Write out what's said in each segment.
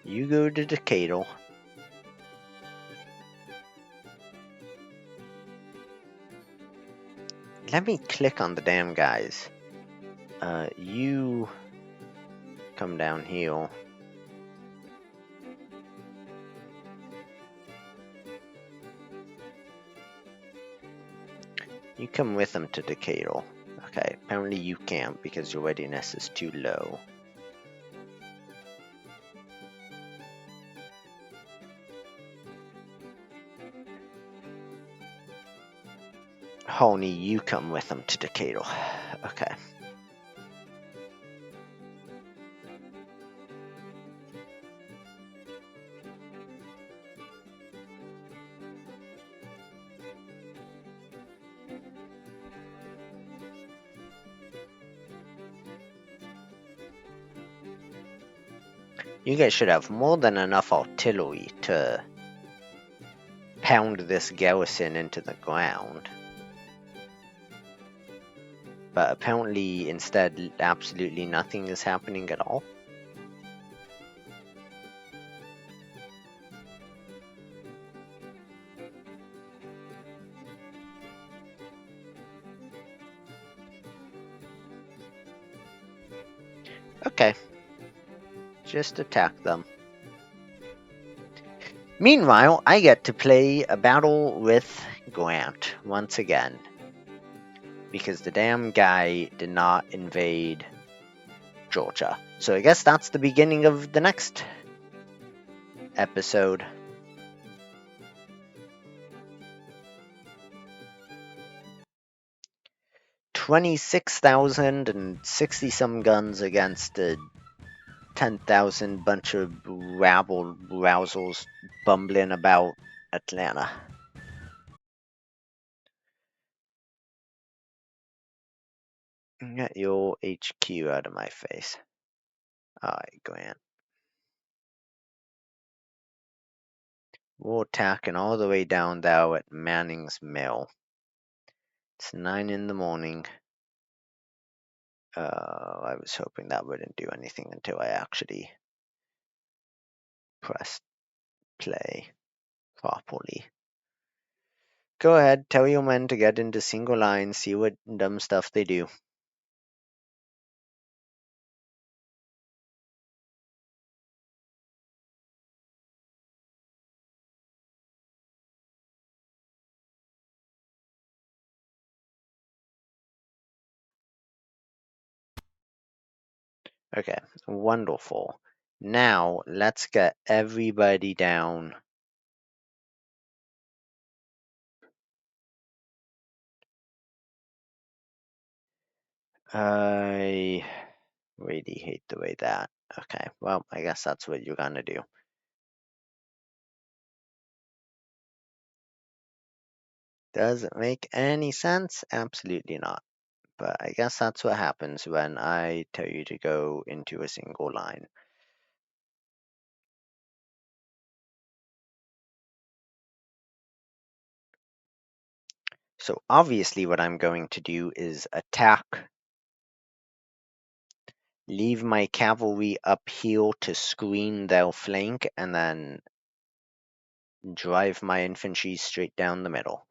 You go to Decatur. Let me click on the damn guys. You come down here. You come with them to Decatur. Okay, apparently you can't because your readiness is too low. Honey, you come with them to Decatur. Okay. You guys should have more than enough artillery to pound this garrison into the ground. But apparently, instead, absolutely nothing is happening at all. Okay. Just attack them. Meanwhile, I get to play a battle with Grant once again. Because the damn guy did not invade Georgia. So I guess that's the beginning of the next episode. $26,060 some guns against a 10,000 bunch of rabble rousers bumbling about Atlanta. Get your HQ out of my face. Alright, Grant. We're attacking all the way down there at Manning's Mill. It's 9 in the morning. I was hoping that wouldn't do anything until I actually pressed play properly. Go ahead, tell your men to get into single line, see what dumb stuff they do. Okay, wonderful. Now, let's get everybody down. I really hate the way that. Okay, well, I guess that's what you're gonna do. Does it make any sense? Absolutely not. But I guess that's what happens when I tell you to go into a single line. So obviously what I'm going to do is attack, leave my cavalry up here to screen their flank, and then drive my infantry straight down the middle.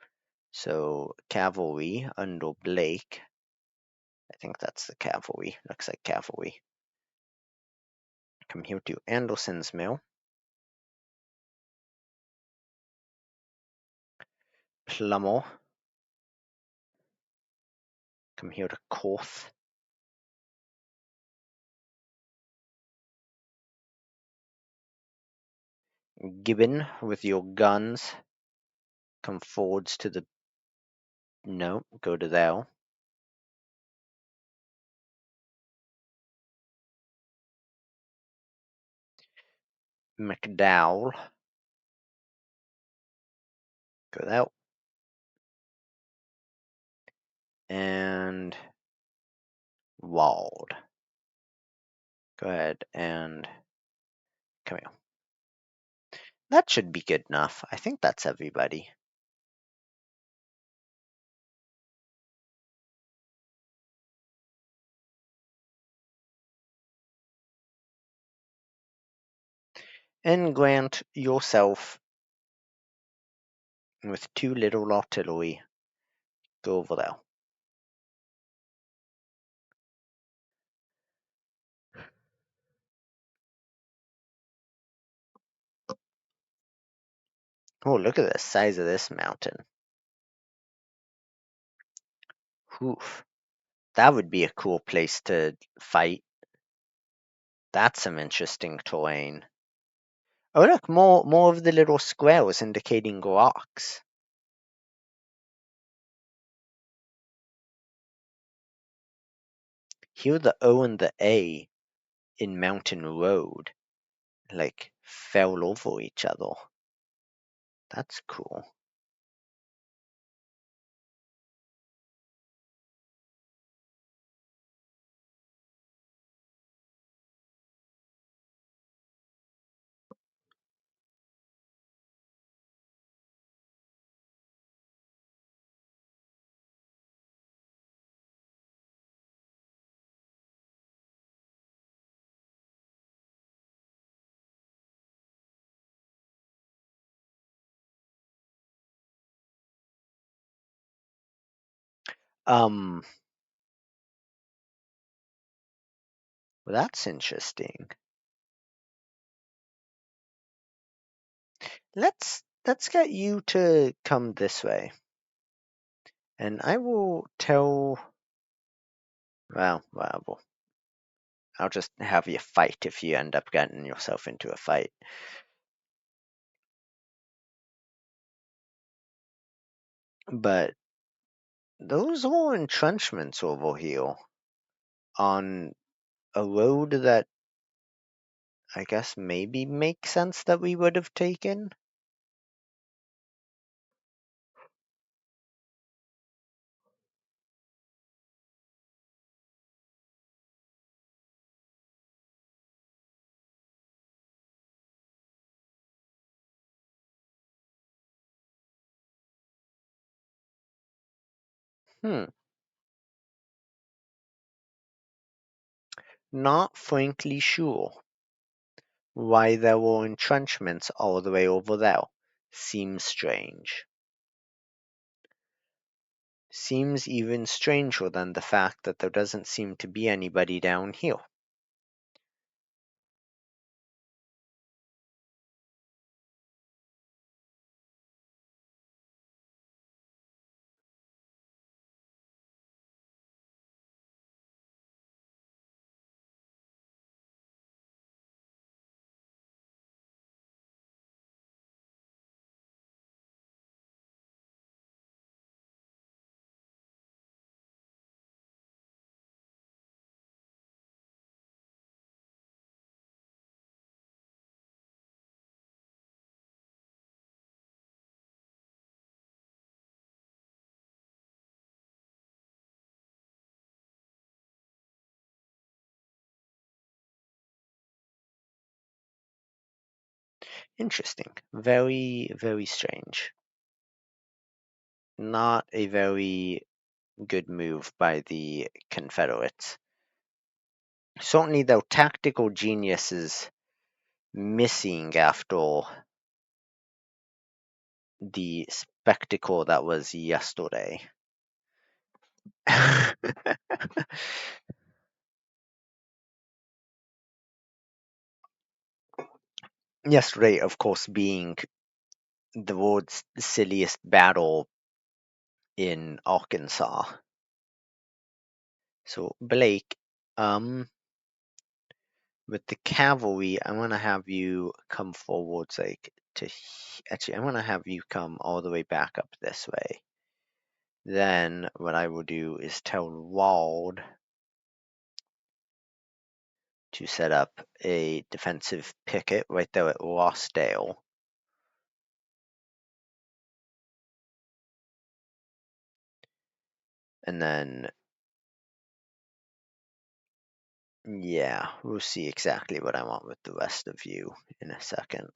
So cavalry under Blake, I think that's the cavalry, looks like cavalry. Come here to Anderson's Mill. Plummer. Come here to Corth. Gibbon with your guns. Come forwards to the... No, go to there. McDowell. Go there. And Wald. Go ahead and come here. That should be good enough. I think that's everybody. and grant yourself with 2 little artillery. Go over there. Oh, look at the size of this mountain. Oof. That would be a cool place to fight. That's some interesting terrain. Oh look, more of the little squares indicating rocks. Here the O and the A in Mountain Road, like, fell over each other. That's cool. Well, that's interesting. Let's get you to come this way. And I will tell, well, I'll just have you fight if you end up getting yourself into a fight. But those are entrenchments over here on a road that I guess maybe makes sense that we would have taken. Hmm. Not frankly sure why there were entrenchments all the way over there. Seems strange. Seems even stranger than the fact that there doesn't seem to be anybody down here. Interesting. Very, very strange. Not a very good move by the Confederates. Certainly, their tactical genius is missing after the spectacle that was yesterday. Yesterday, of course, being the world's silliest battle in Arkansas. So, Blake, with the cavalry, I want to have you come forwards, like, actually, I want to have you come all the way back up this way. Then, what I will do is tell Wald to set up a defensive picket right there at Rossdale. And then, yeah, we'll see exactly what I want with the rest of you in a second.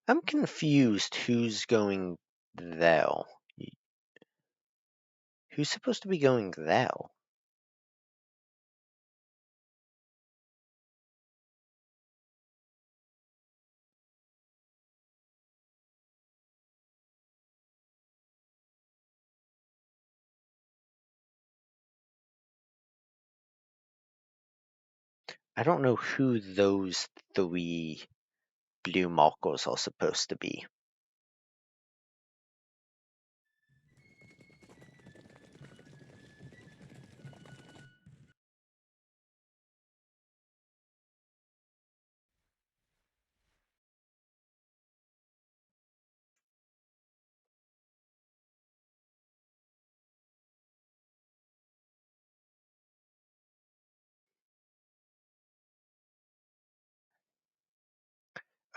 I'm confused who's going there. Who's supposed to be going there? I don't know who those three blue markers are supposed to be.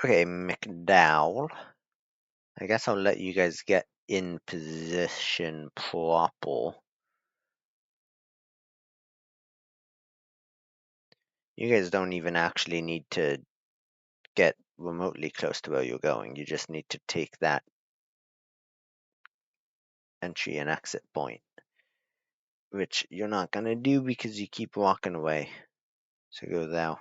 Okay, McDowell. I guess I'll let you guys get in position proper. You guys don't even actually need to get remotely close to where you're going. You just need to take that entry and exit point, which you're not going to do because you keep walking away. So go there.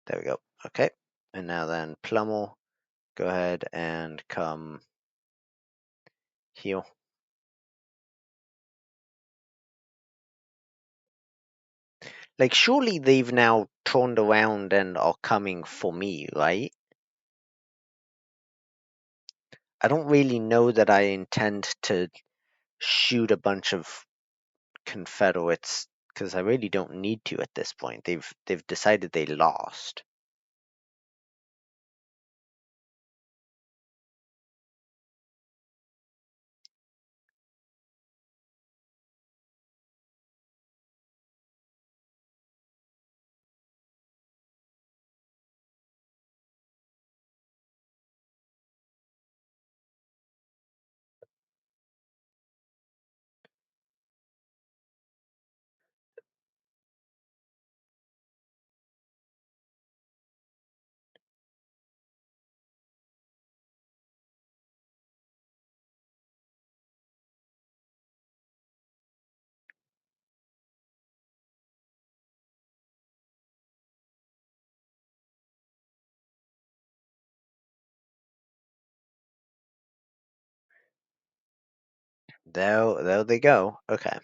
There we go. Okay. And now then, Plummel, go ahead and come here. Like, surely they've now turned around and are coming for me, right? I don't really know that I intend to shoot a bunch of Confederates because I really don't need to at this point. They've decided they lost. There they go. Okay.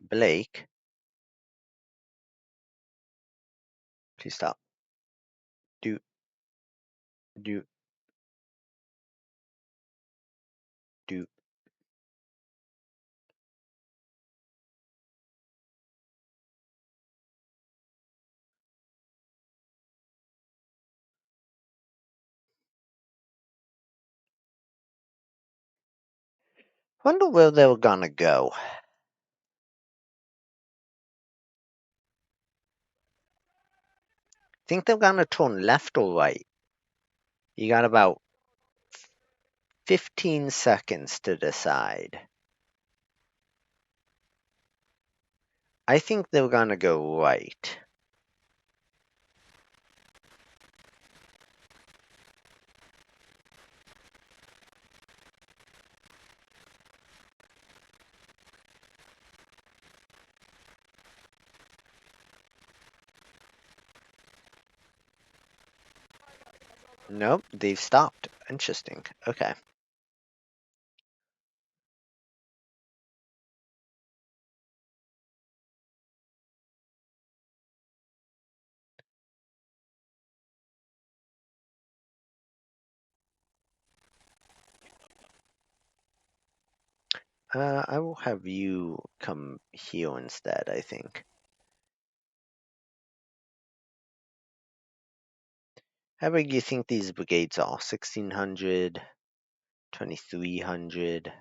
Blake, please stop. Do do do. Wonder where they were gonna go. Think they're gonna turn left or right? You got about 15 seconds to decide. I think they're gonna go right. Nope, they've stopped. Interesting. Okay. I will have you come here instead, I think. How big do you think these brigades are? 1600, 2300.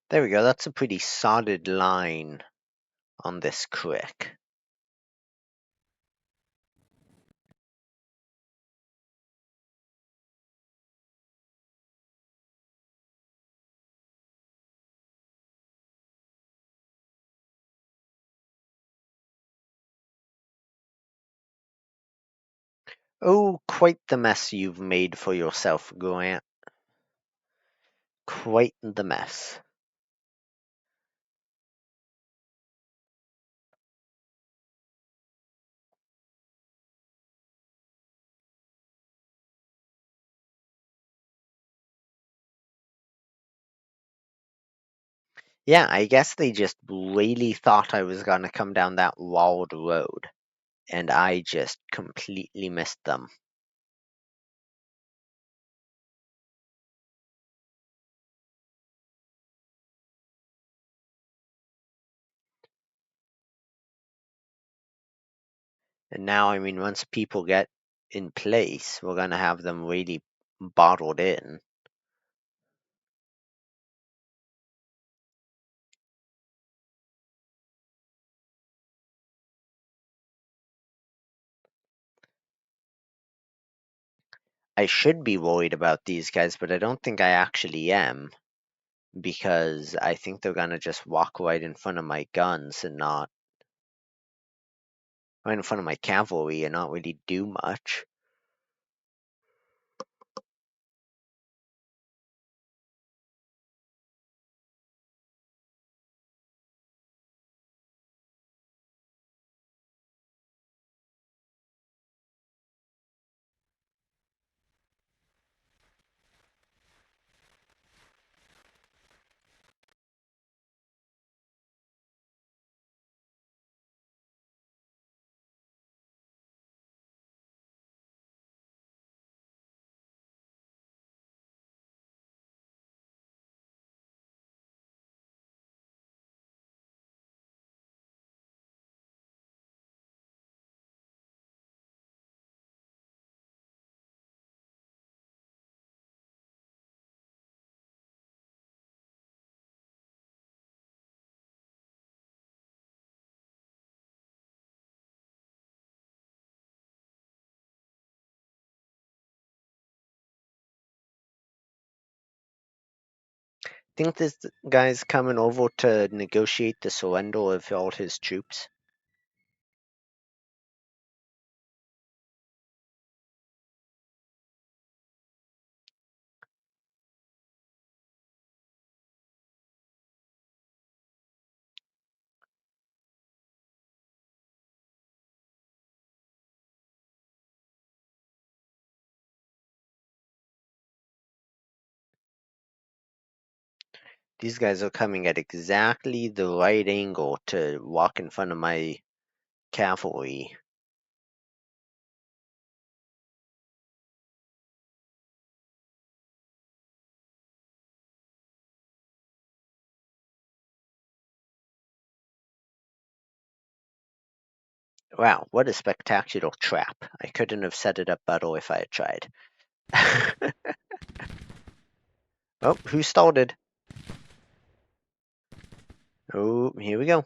There we go. That's a pretty solid line on this crick. Oh, quite the mess you've made for yourself, Grant. Quite the mess. Yeah, I guess they just really thought I was gonna come down that walled road, and I just completely missed them. And now, I mean, once people get in place, we're gonna have them really bottled in. I should be worried about these guys, but I don't think I actually am, because I think they're gonna just walk right in front of my guns and not right in front of my cavalry and not really do much. Think this guy's coming over to negotiate the surrender of all his troops? These guys are coming at exactly the right angle to walk in front of my cavalry. Wow, what a spectacular trap. I couldn't have set it up better if I had tried. Oh, who started? Oh, here we go.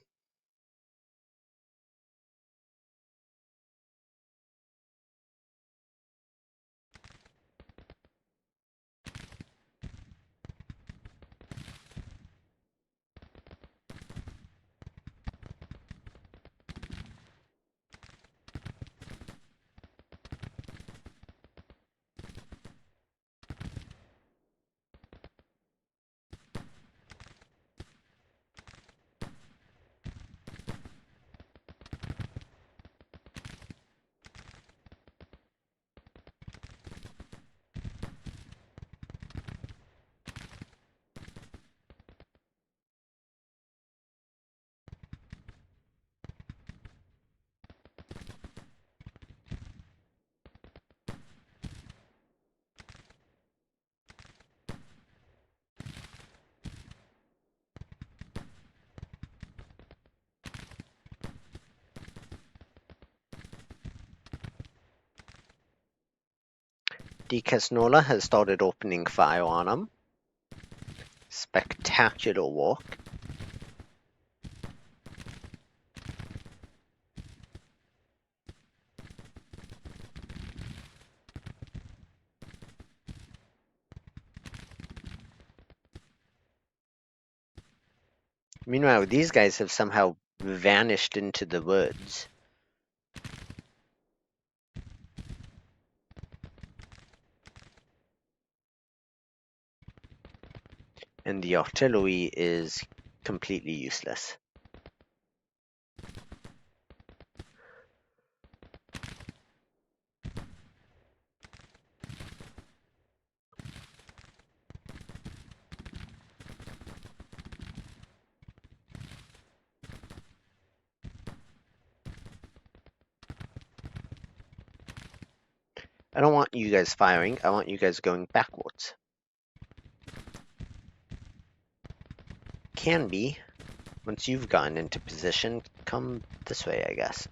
Casnola has started opening fire on him. Spectacular work. Meanwhile, these guys have somehow vanished into the woods. And the artillery is completely useless. I don't want you guys firing, I want you guys going backwards. Can be. Once you've gotten into position, come this way, I guess.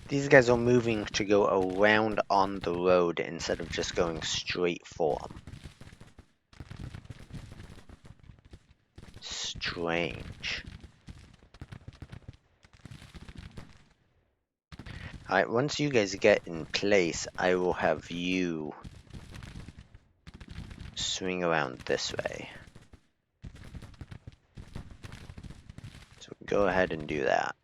These guys are moving to go around on the road instead of just going straight for them. Strange. Alright, once you guys get in place, I will have you swing around this way. So go ahead and do that.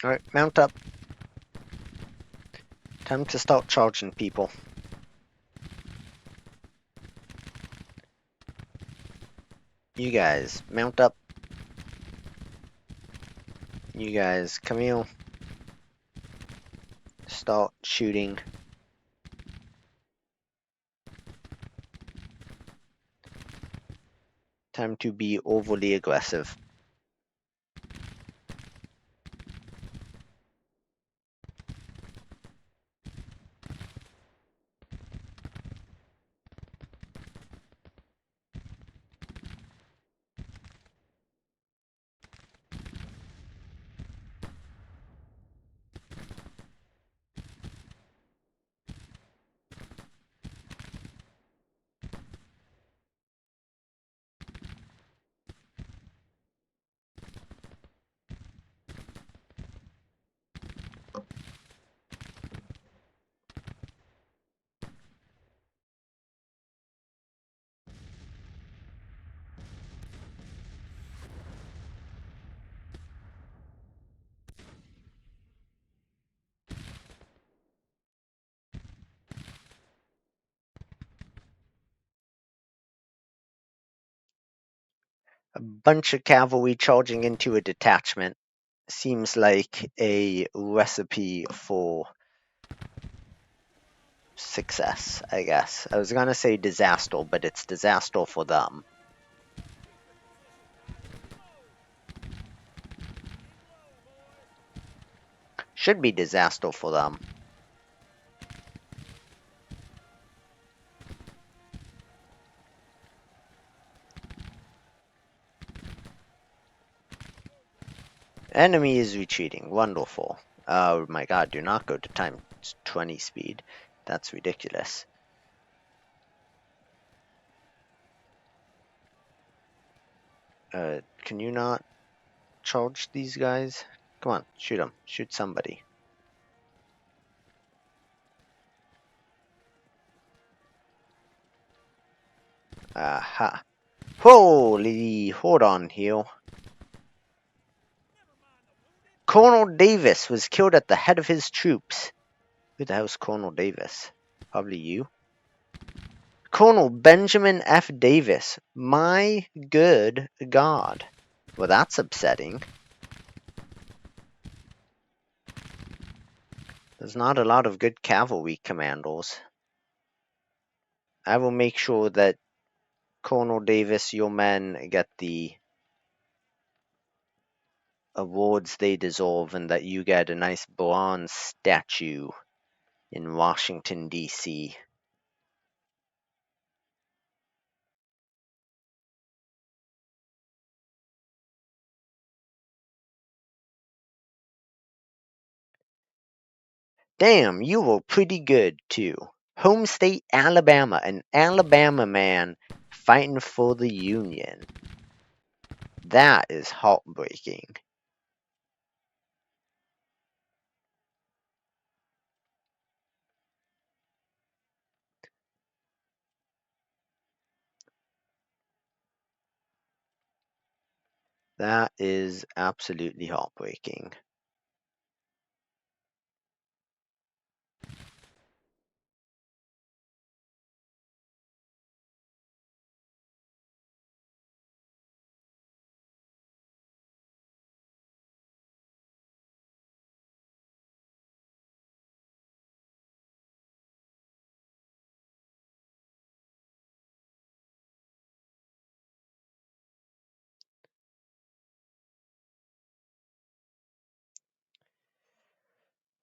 Alright, mount up. Time to start charging people. You guys, mount up. You guys, come here. Start shooting. Time to be overly aggressive. A bunch of cavalry charging into a detachment seems like a recipe for success, I guess. I was gonna say disaster, but it's disaster for them. Should be disaster for them. Enemy is retreating. Wonderful. Oh my god, do not go to times 20 speed. That's ridiculous. Can you not charge these guys? Come on, shoot them. Shoot somebody. Aha. Holy, hold on here. Colonel Davis was killed at the head of his troops. Who the hell's Colonel Davis? Probably you. Colonel Benjamin F. Davis. My good God. Well, that's upsetting. There's not a lot of good cavalry commandos. I will make sure that Colonel Davis, your men get the awards they deserve and that you get a nice bronze statue in Washington, D.C. Damn, you were pretty good, too. Home state Alabama, an Alabama man fighting for the Union. That is heartbreaking. That is absolutely heartbreaking.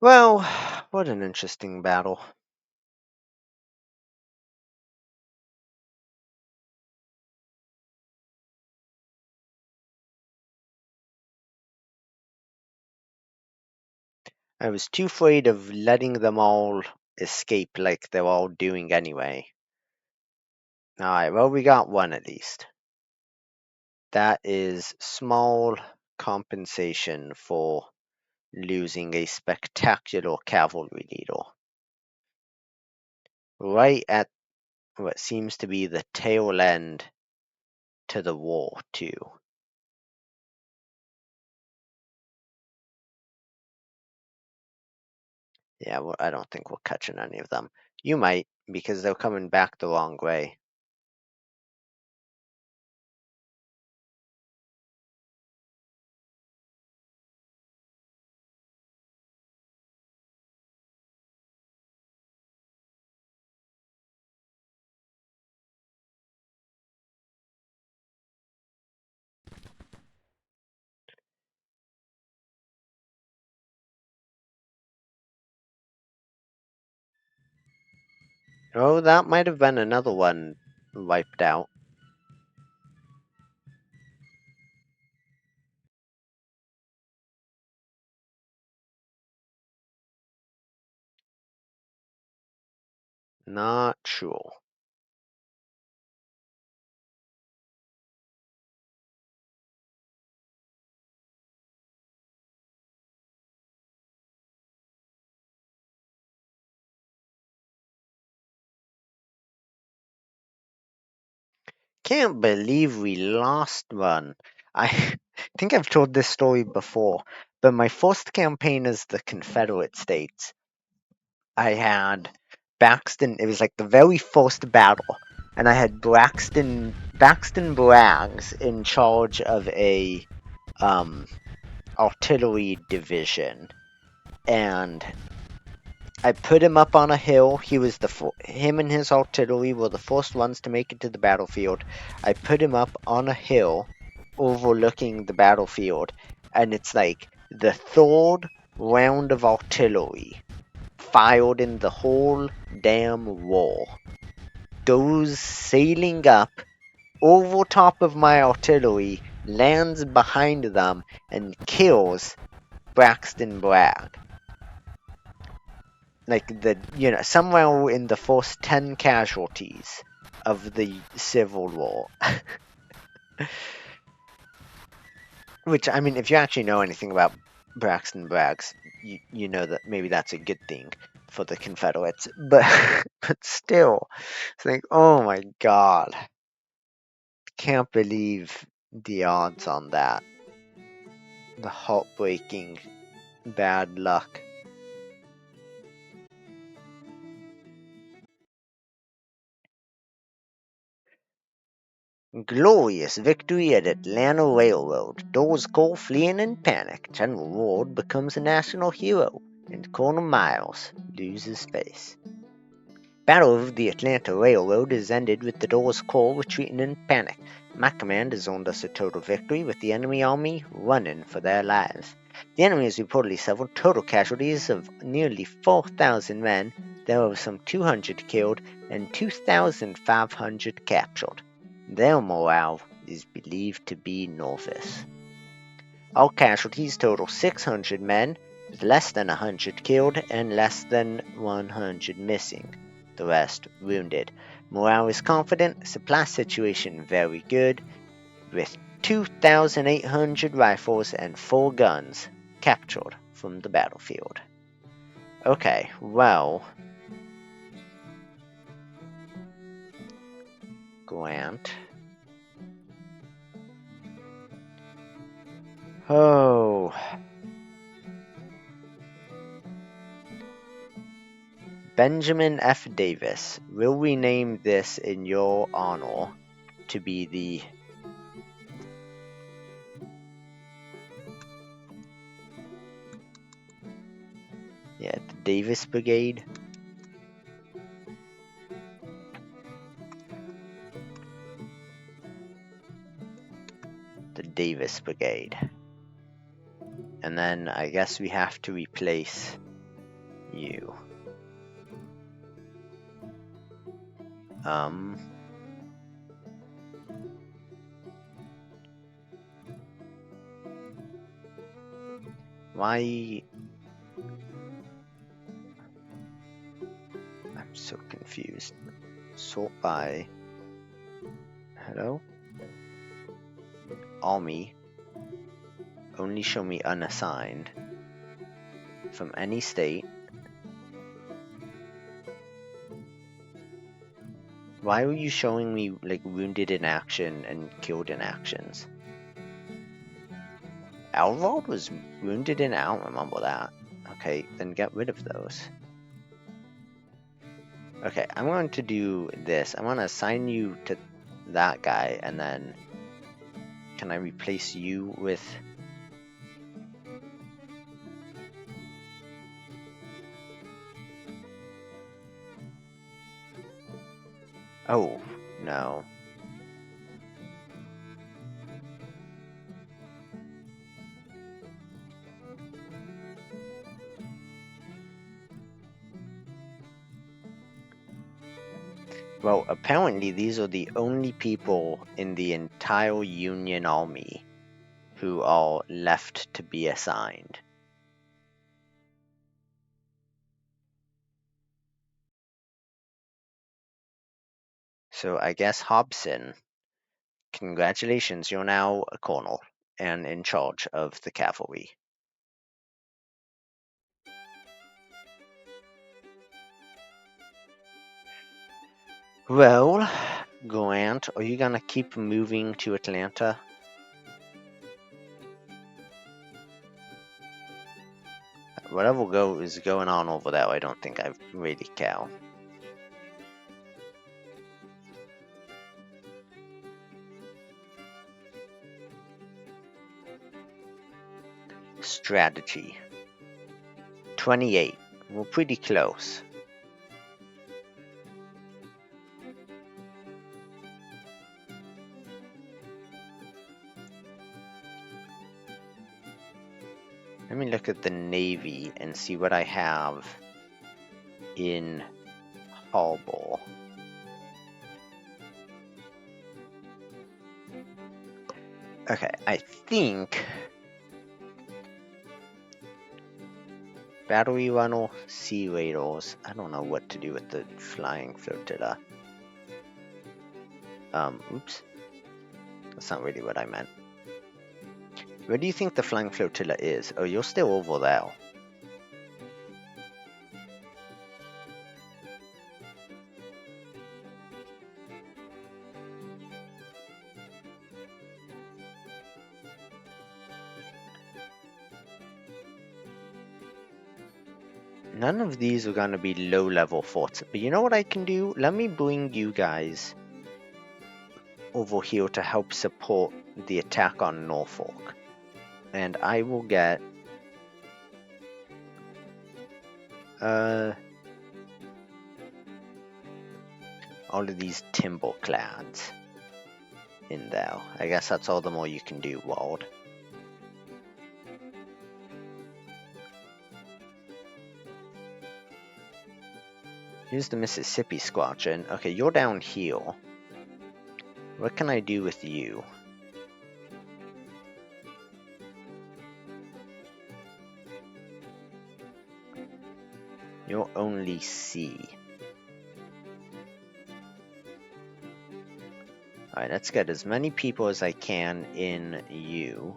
Well, what an interesting battle. I was too afraid of letting them all escape like they're all doing anyway. Alright, well, we got one at least. That is small compensation for losing a spectacular cavalry leader. Right at what seems to be the tail end to the war, too. Yeah, well, I don't think we're catching any of them. You might, because they're coming back the wrong way. Oh, that might have been another one wiped out. Not sure. Can't believe we lost one. I think I've told this story before, but my first campaign as the Confederate States, I had Braxton. It was like the very first battle, and I had Braxton Braggs in charge of a um, artillery division, and I put him up on a hill. Him and his artillery were the first ones to make it to the battlefield. I put him up on a hill overlooking the battlefield, and it's like the third round of artillery fired in the whole damn war goes sailing up over top of my artillery, lands behind them, and kills Braxton Bragg. Like somewhere in the first 10 casualties of the Civil War. Which, I mean, if you actually know anything about Braxton Braggs, you know that maybe that's a good thing for the Confederates. But but still, it's like, oh my god. Can't believe the odds on that. The heartbreaking bad luck. Glorious victory at Atlanta Railroad. Those Cole fleeing in panic. General Ward becomes a national hero, and Colonel Miles loses face. Battle of the Atlanta Railroad is ended with the Doors Cole retreating in panic. My command has owned us a total victory, with the enemy army running for their lives. The enemy has reportedly suffered total casualties of nearly 4,000 men, thereof some 200 killed and 2,500 captured. Their morale is believed to be nervous. All casualties total 600 men, with less than 100 killed and less than 100 missing. The rest wounded. Morale is confident, supply situation very good, with 2,800 rifles and 4 guns captured from the battlefield. Okay, well, Grant. Oh. Benjamin F. Davis. We'll rename this in your honor to be the Davis Brigade. The Davis Brigade. And then I guess we have to replace you. Why? I'm so confused. Sort by. Hello? Army. Only show me unassigned. From any state. Why were you showing me like wounded in action and killed in actions? Alvord was wounded in. I don't remember that. Okay, then get rid of those. Okay, I'm going to do this. I'm going to assign you to that guy, and then can I replace you with... Oh, no. Well, apparently these are the only people in the entire Union Army who are left to be assigned. So I guess Hobson, congratulations, you're now a colonel and in charge of the cavalry. Well, Grant, are you gonna keep moving to Atlanta? Whatever is going on over there, I don't think I really care. Strategy. 28. We're pretty close. Let me look at the Navy and see what I have in harbor. Okay, I think battery runner, sea radars. I don't know what to do with the flying flotilla. Oops. That's not really what I meant. Where do you think the flying flotilla is? Oh, you're still over there. None of these are gonna be low-level forts, but you know what I can do? Let me bring you guys over here to help support the attack on Norfolk. And I will get all of these timberclads in there. I guess that's all the more you can do, Wald. Here's the Mississippi Squadron. Okay, you're down here. What can I do with you? You're only C. Alright, let's get as many people as I can in you.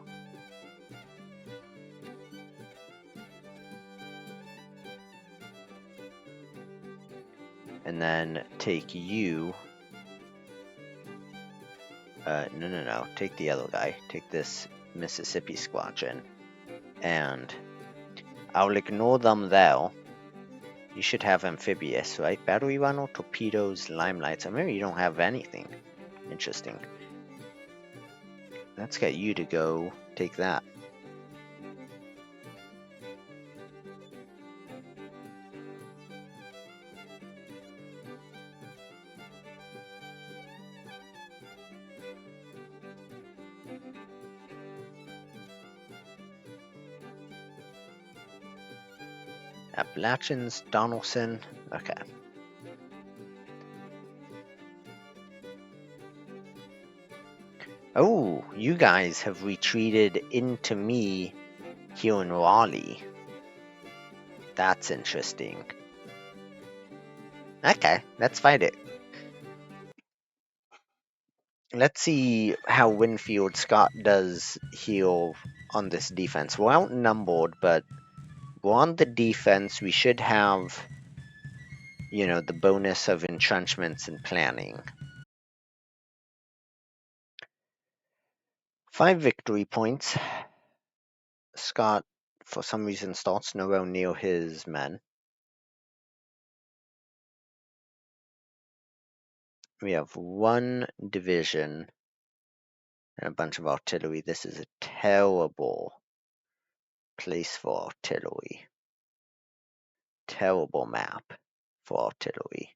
And then take you. No. Take the other guy. Take this Mississippi Squadron. And I'll ignore them there. You should have amphibious, right? Battery runner, torpedoes, limelights. I maybe you don't have anything. Interesting. Let's get you to go take that. Appalachians, Donaldson. Okay. Oh, you guys have retreated into me here in Raleigh. That's interesting. Okay, let's fight it. Let's see how Winfield Scott does here on this defense. We're outnumbered, but we're on the defense. We should have, the bonus of entrenchments and planning. 5 victory points. Scott, for some reason, starts nowhere near his men. We have 1 division and a bunch of artillery. This is a terrible place for artillery. Terrible map for artillery.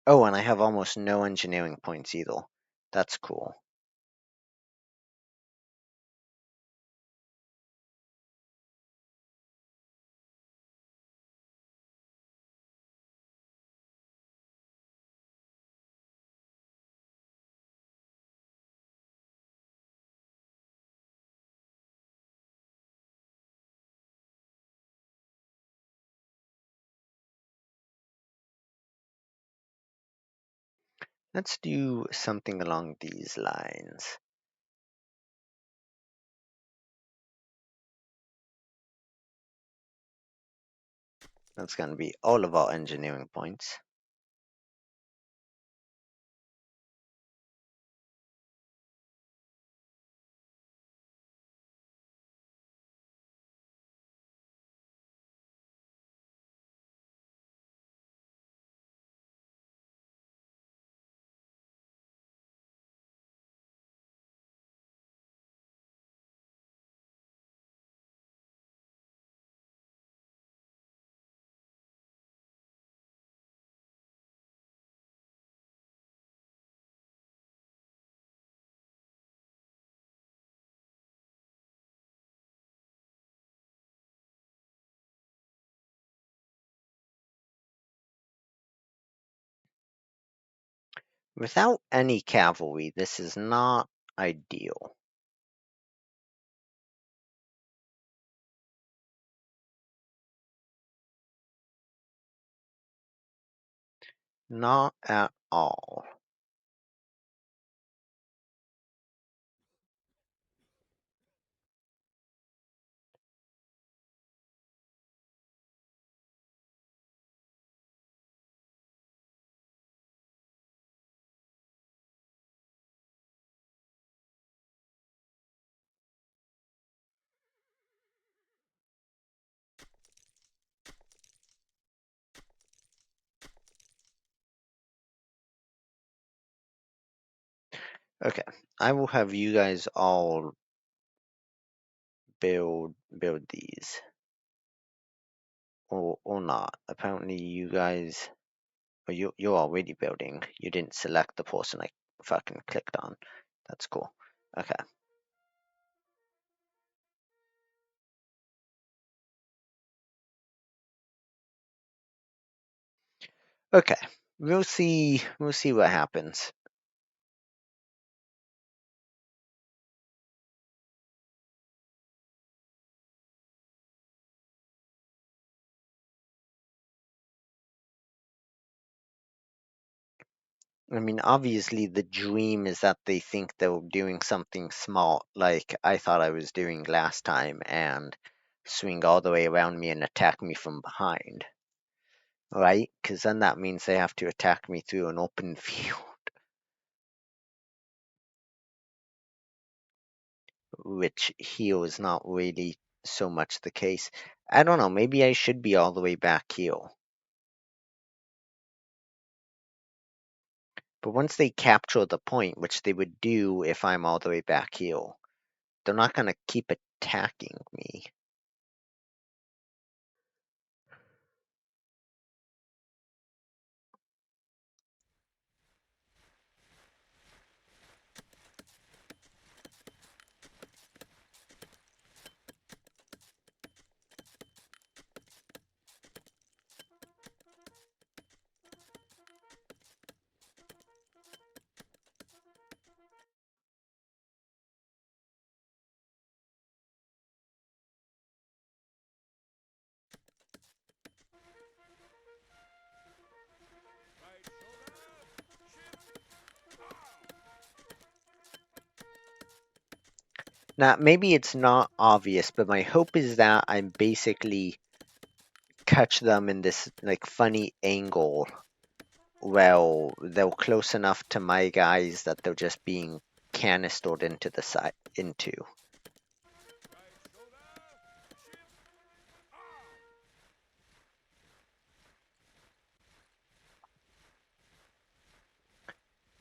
Oh, and I have almost no engineering points either. That's cool. Let's do something along these lines. That's going to be all of our engineering points. Without any cavalry, this is not ideal. Not at all. Okay, I will have you guys all build these, or not. Apparently, you guys, well, you're already building. You didn't select the person I fucking clicked on. That's cool. Okay. Okay. We'll see. We'll see what happens. I mean, obviously, the dream is that they think they're doing something small, like I thought I was doing last time, and swing all the way around me and attack me from behind, right? Because then that means they have to attack me through an open field, which here is not really so much the case. I don't know, maybe I should be all the way back here. But once they capture the point, which they would do if I'm all the way back here, they're not going to keep attacking me. Now, maybe it's not obvious, but my hope is that I basically catch them in this like funny angle. Well, they're close enough to my guys that they're just being canistered into the side into.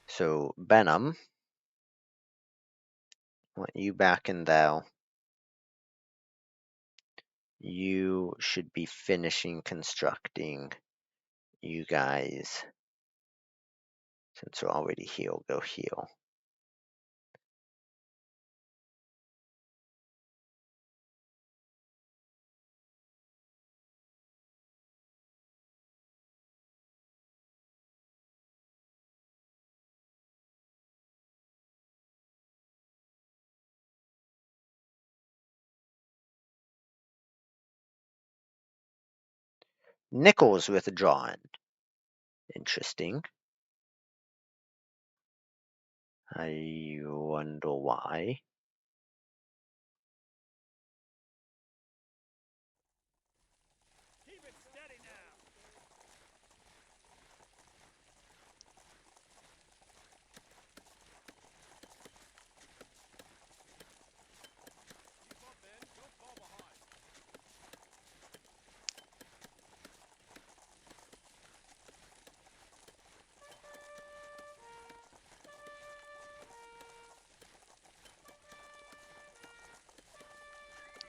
So Benham, want you back in there. You should be finishing constructing. You guys, since we're already here, go heal. Nichols withdrawn. Interesting. I wonder why.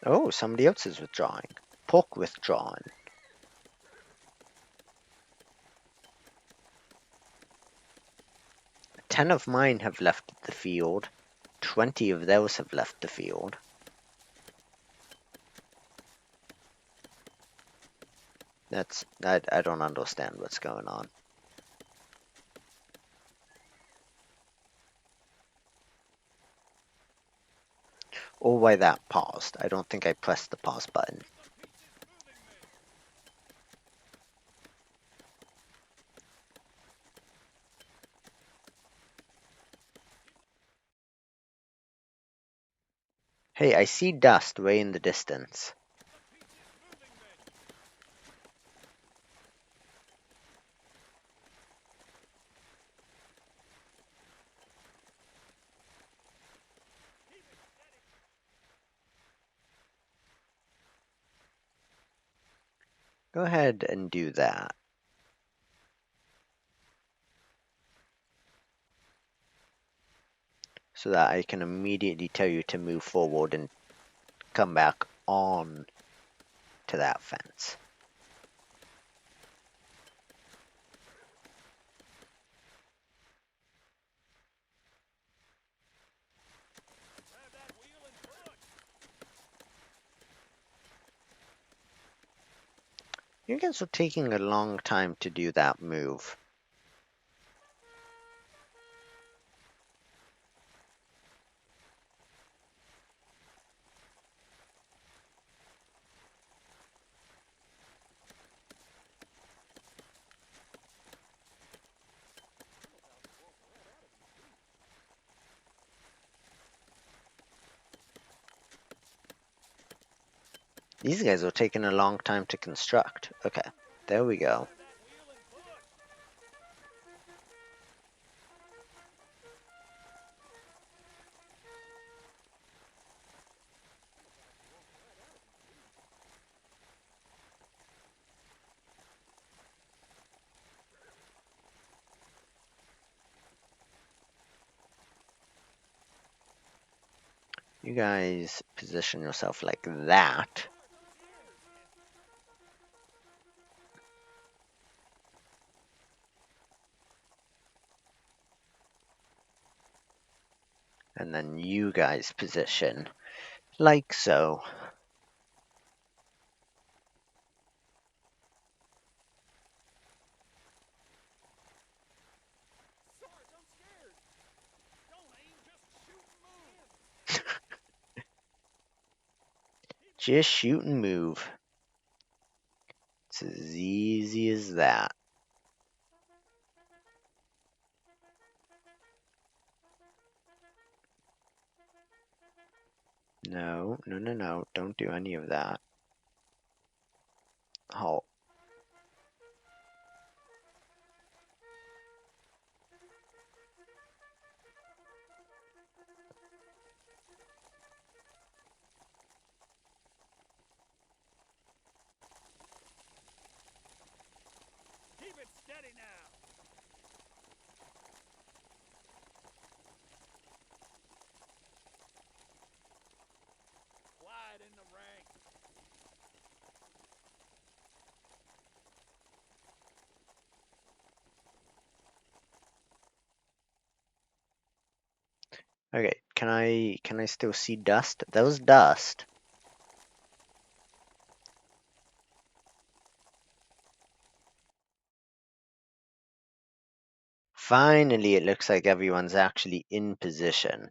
Oh, somebody else is withdrawing. Pork withdrawn. 10 of mine have left the field. 20 of those have left the field. I don't understand what's going on. Or why that paused. I don't think I pressed the pause button. Hey, I see dust way in the distance. Go ahead and do that. so that I can immediately tell you to move forward and come back on to that fence. You guys are taking a long time to do that move. These guys are taking a long time to construct. Okay, there we go. You guys position yourself like that. And then you guys position like so. Just shoot and move. It's as easy as that. No, no, no, no. Don't do any of that. Halt. Keep it steady now. Quiet in the ranks. Okay, can I still see dust? That was dust. Finally, it looks like everyone's actually in position.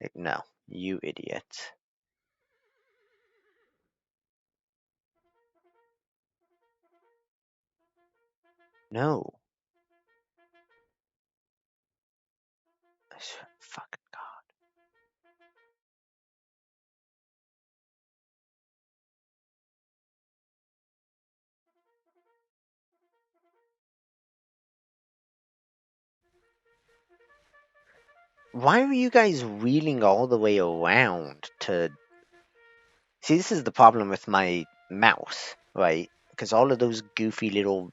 Like, no, you idiots. No. Fucking God. Why are you guys wheeling all the way around to... See, this is the problem with my mouse, right? Because all of those goofy little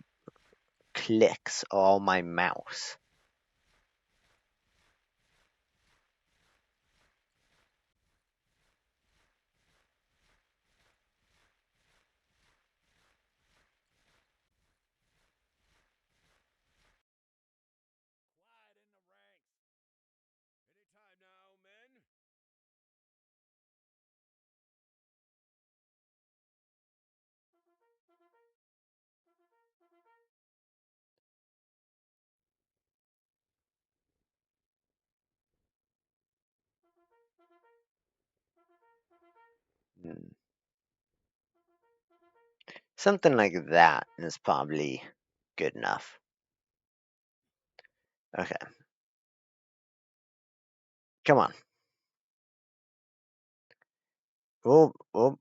clicks are all my mouse. Quiet in the ranks. Anytime now, men. Hmm. Something like that is probably good enough. Okay. Come on. Oh, oh,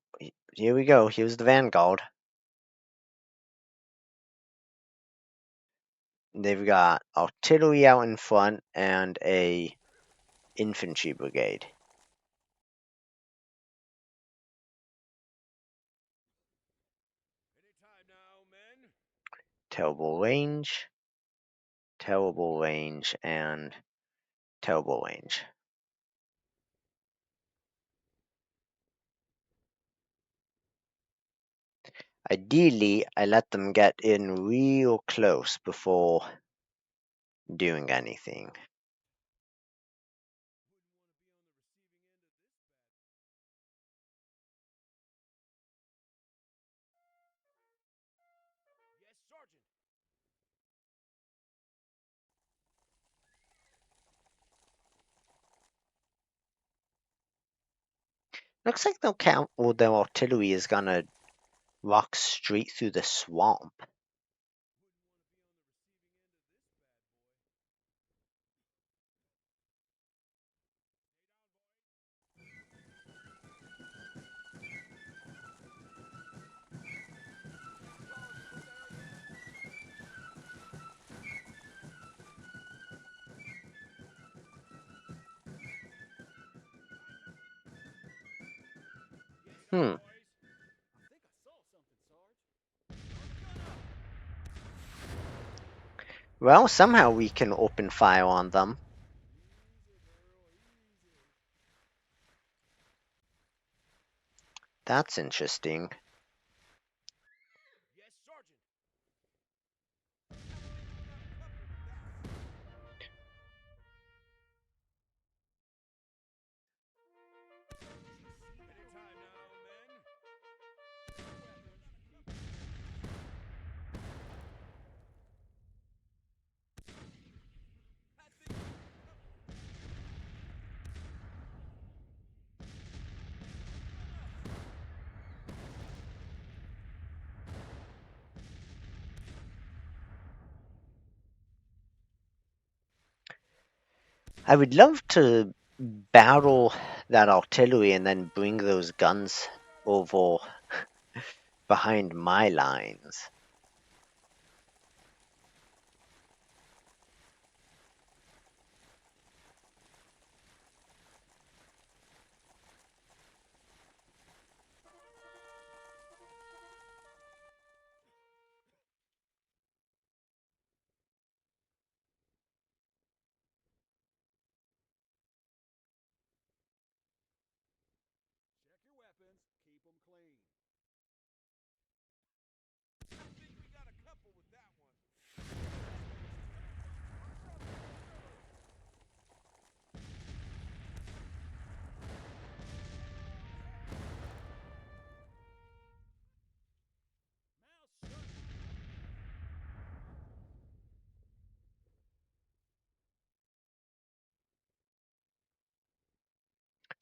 here we go. Here's the vanguard. They've got artillery out in front and a infantry brigade. Anytime now, men. Terrible range, and Terrible range. Ideally, I let them get in real close before doing anything. Yes, Sergeant. Looks like their artillery is gonna walk straight through the swamp. Hmm. Boys. I think I saw something, Sarge. Well, somehow we can open fire on them. That's interesting. Yes, Sergeant. Anytime now, men. I would love to battle that artillery and then bring those guns over behind my lines. Check your weapons. Keep them clean. I think we got a couple with that one. Mouse shut.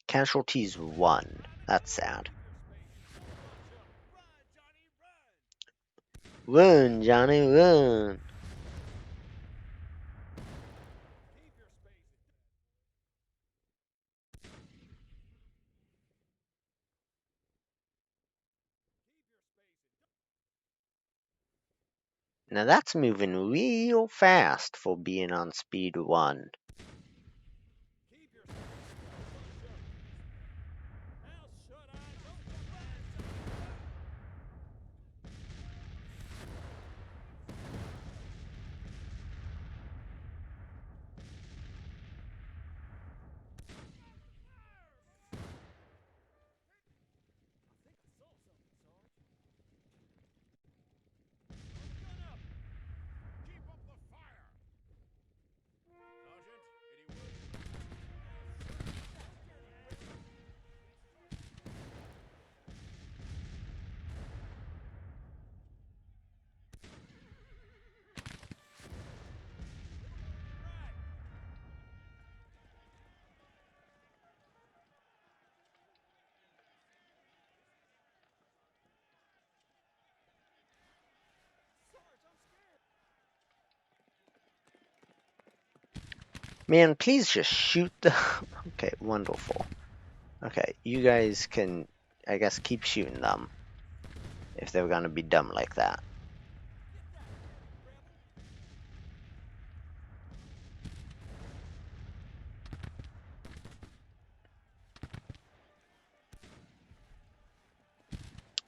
Casualties 1. That's sad. Run, Johnny, run! Run, Johnny, run! Keep your space. Keep your space. Now that's moving real fast for being on speed 1. Keep your space. Mouse shut. Eyes open. Run, Johnny, run! I think I saw something, Sarge. Gun up! Keep up the fire! Sergeant, any word? Sarge, I'm scared. Man, please just shoot the... Okay, wonderful. Okay, you guys can, I guess, keep shooting them. If they're gonna be dumb like that.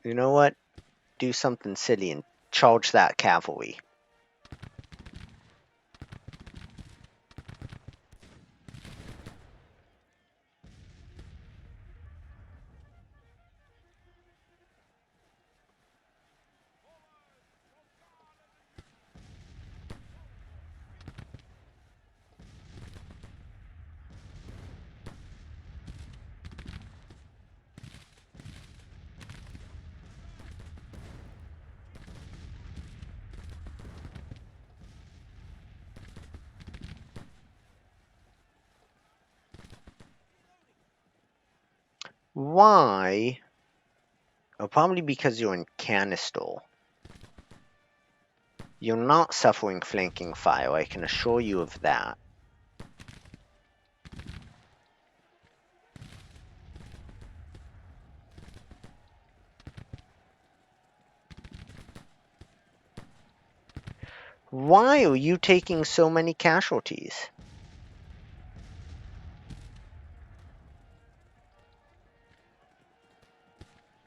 You know what? Do something silly and charge that cavalry. Why? Oh, probably because you're in canister. You're not suffering flanking fire, I can assure you of that. Why are you taking so many casualties?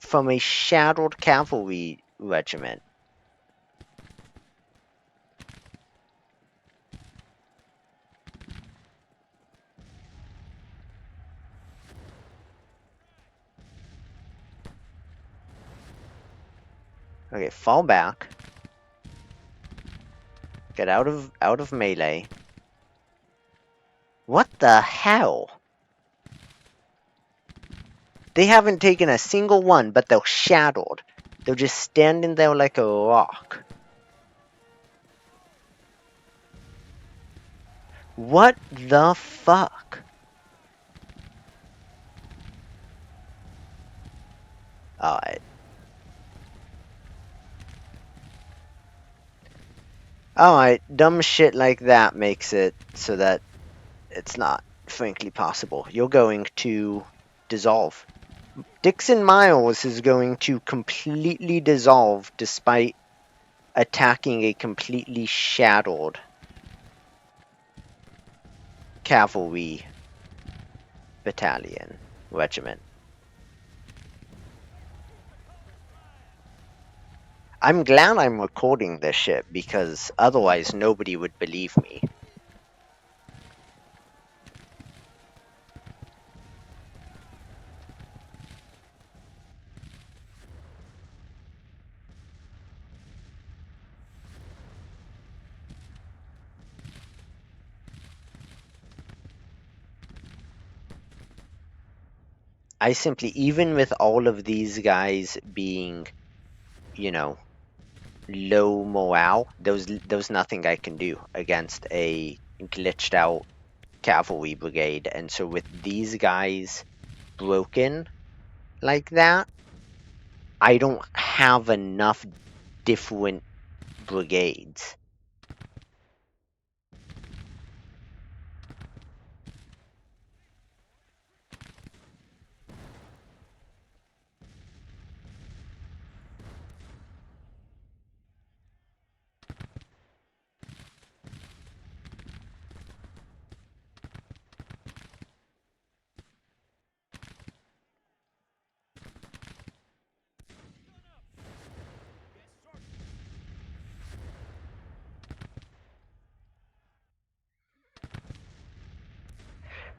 From a shadowed cavalry regiment. Okay, fall back. Get out of melee. What the hell? They haven't taken a single one, but they're shadowed. They're just standing there like a rock. What the fuck? Alright. Alright, dumb shit like that makes it so that it's not frankly possible. You're going to dissolve. Dixon Miles is going to completely dissolve despite attacking a completely shadowed cavalry battalion regiment. I'm glad I'm recording this shit because otherwise nobody would believe me. I simply, even with all of these guys being, you know, low morale, there's nothing I can do against a glitched out cavalry brigade. And so with these guys broken like that, I don't have enough different brigades.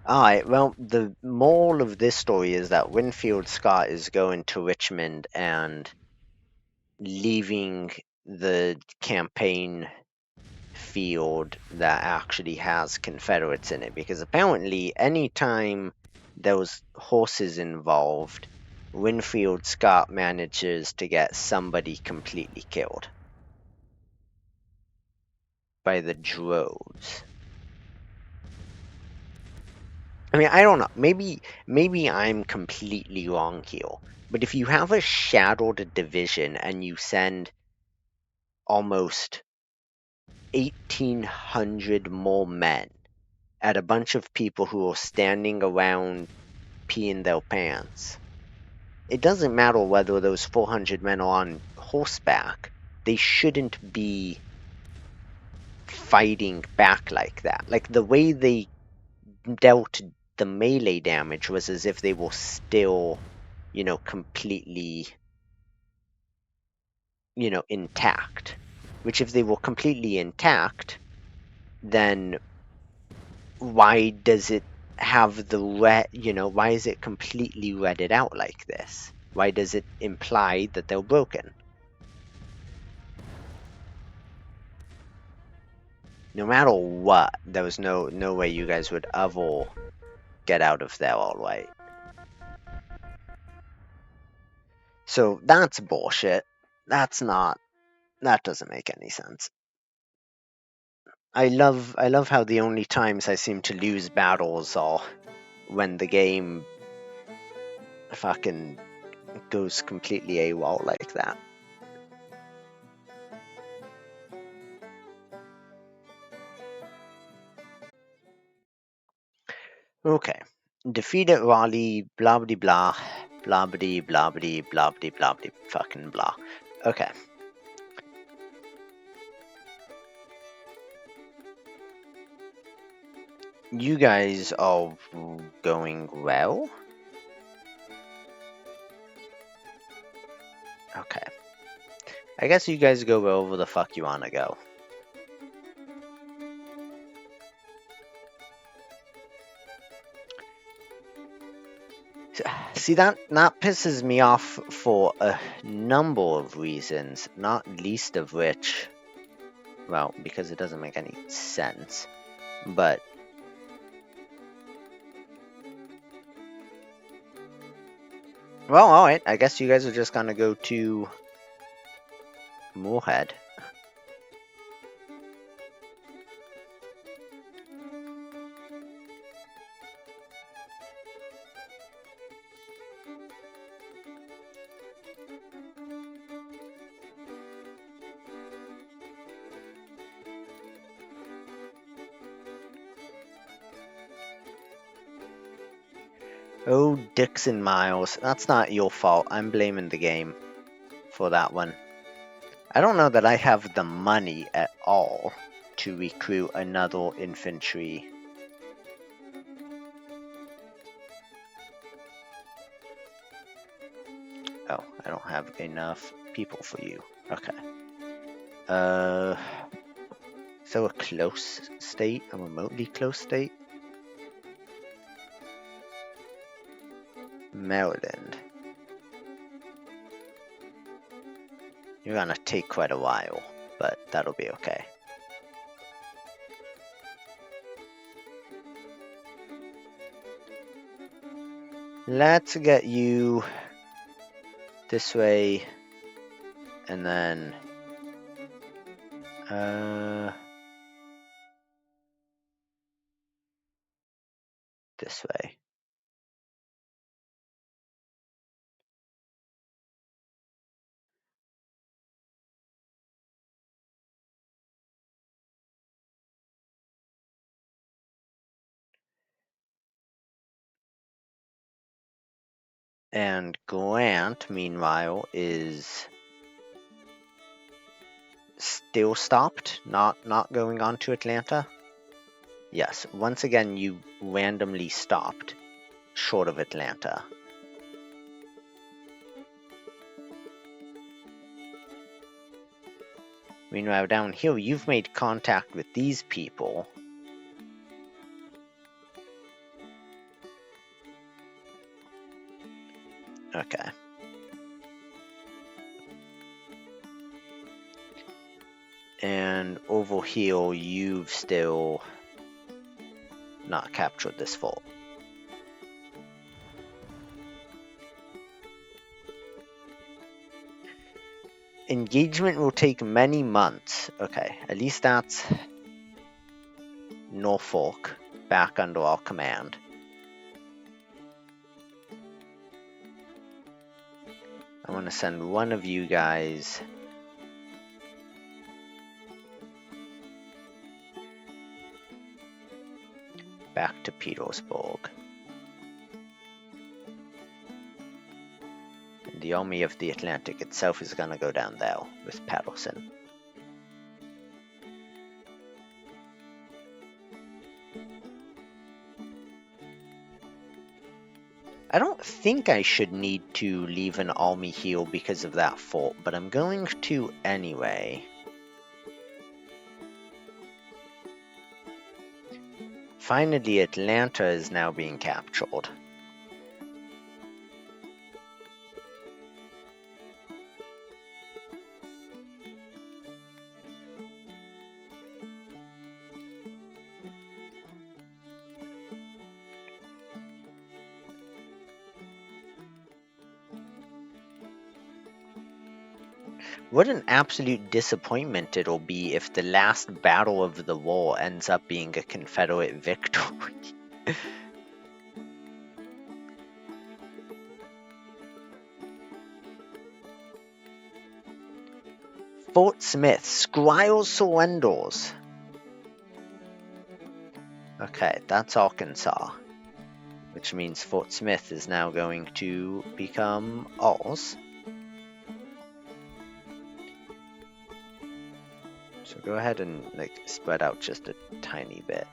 Alright, well, the moral of this story is that Winfield Scott is going to Richmond and leaving the campaign field that actually has Confederates in it, because apparently anytime there was horses involved, Winfield Scott manages to get somebody completely killed by the droves. I mean, I don't know. Maybe I'm completely wrong here. But if you have a shadowed division and you send almost 1,800 more men at a bunch of people who are standing around peeing their pants, it doesn't matter whether those 400 men are on horseback. They shouldn't be fighting back like that. Like, the way they dealt the melee damage was as if they were still, completely, intact. Which, if they were completely intact, then why does it have the why is it completely redded out like this? Why does it imply that they're broken? No matter what, there was no way you guys would ever get out of there all right. So that's bullshit. That doesn't make any sense. I love how the only times I seem to lose battles are when the game fucking goes completely AWOL like that. Okay. Defeated Raleigh, blah blah blah, blah blah blah blah blah blah blah blah fucking blah. Okay. You guys are going well? Okay. I guess you guys go wherever the fuck you wanna go. See, that pisses me off for a number of reasons, not least of which, well, because it doesn't make any sense, but well, alright, I guess you guys are just gonna go to Moorhead. Oh, Dixon Miles, that's not your fault. I'm blaming the game for that one. I don't know that I have the money at all to recruit another infantry. Oh, I don't have enough people for you. Okay. So a close state, a remotely close state? Maryland. You're gonna take quite a while, but that'll be okay. Let's get you this way, and then this way. And Grant, meanwhile, is still stopped, not going on to Atlanta. Yes, once again you randomly stopped short of Atlanta. Meanwhile, down here, you've made contact with these people. Okay. And over here, you've still not captured this fort. Engagement will take many months. Okay, at least that's Norfolk back under our command. I want to send one of you guys back to Petersburg. And the Army of the Atlantic itself is gonna go down there with Patterson. I don't think I should need to leave an army here because of that fort, but I'm going to anyway. Finally, Atlanta is now being captured. What an absolute disappointment it'll be if the last battle of the war ends up being a Confederate victory. Fort Smith, Squires surrenders. Okay, that's Arkansas, which means Fort Smith is now going to become ours. So go ahead and like spread out just a tiny bit.